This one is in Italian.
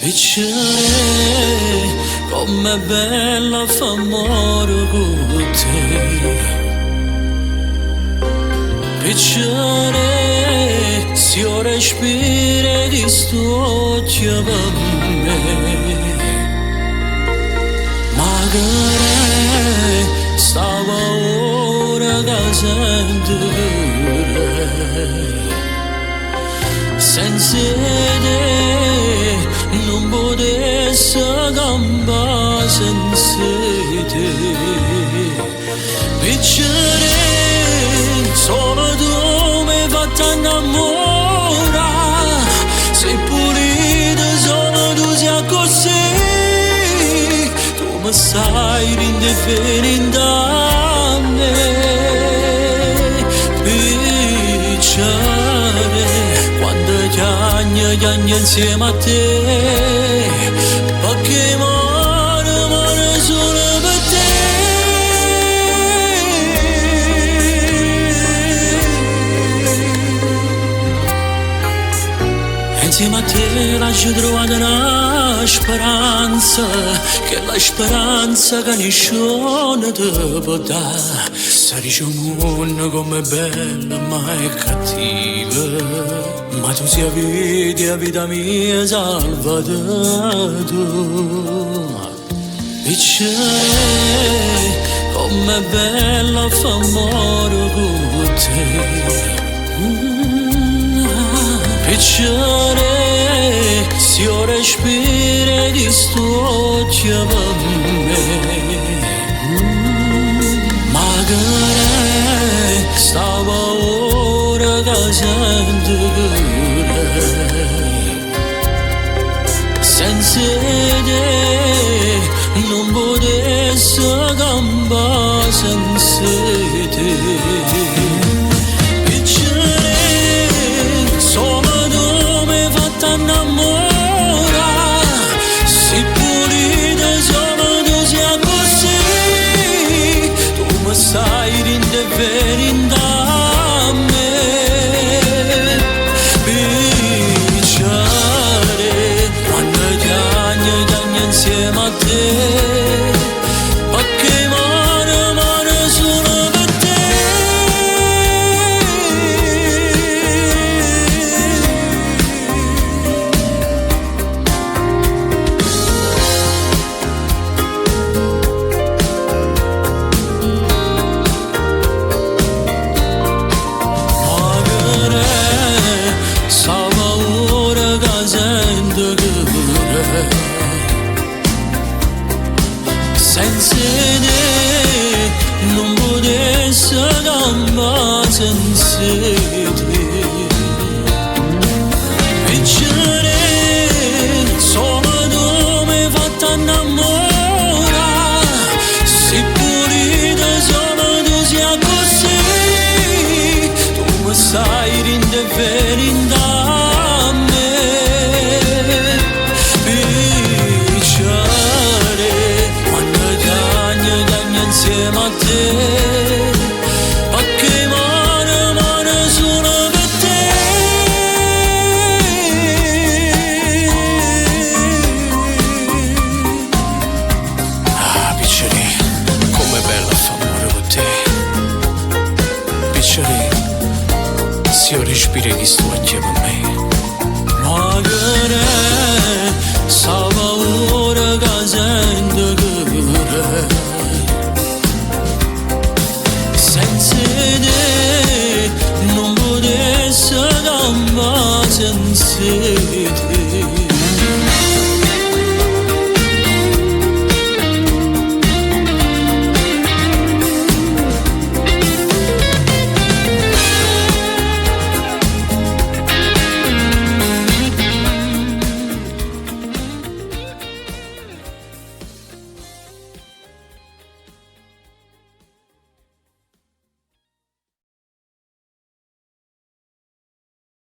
Piacere, com'è bella fa amore con te. Piacere, se io respiro di storia per me. Magari stava ora che sento senza te non potessi campare senza te. Piacere, solo tu mi hai fatto innamorare. Sei pulita, solo tu sei così. Tu mi sai indifferente a me. Piacere, chiagna insieme a te, perché muore solo per te. Insieme a te lascio trovare una speranza, che è la speranza che nessuno ti può dare. Sai un mondo come bella ma è cattiva, ma tu sei vita mia salvato. Piacere, com'è bella fa amore con te. Piacere, se io respiro di storia per me. Magari stava ora che sento senza te non potessi campare senza te. Piacere, solo tu mi hai fatto innamorare. Sei pulita, solo tu sei così. Tu mi sai indifferente a me. Insieme a te, perché muore solo per te. Magari stava ora che sento che senza te non potessi campare senza te. Piacere, solo tu mi hai fatto innamorare. Sei pulita, solo tu sei così. Tu mi sai indifferente a me. Insieme a te, perché muore solo per te. Ah, piacere, com'è bella fa amore con te. Piacere, se io respiro chi sto insieme a me. Magari stava ora che sento che senza te non potessi campare senza te.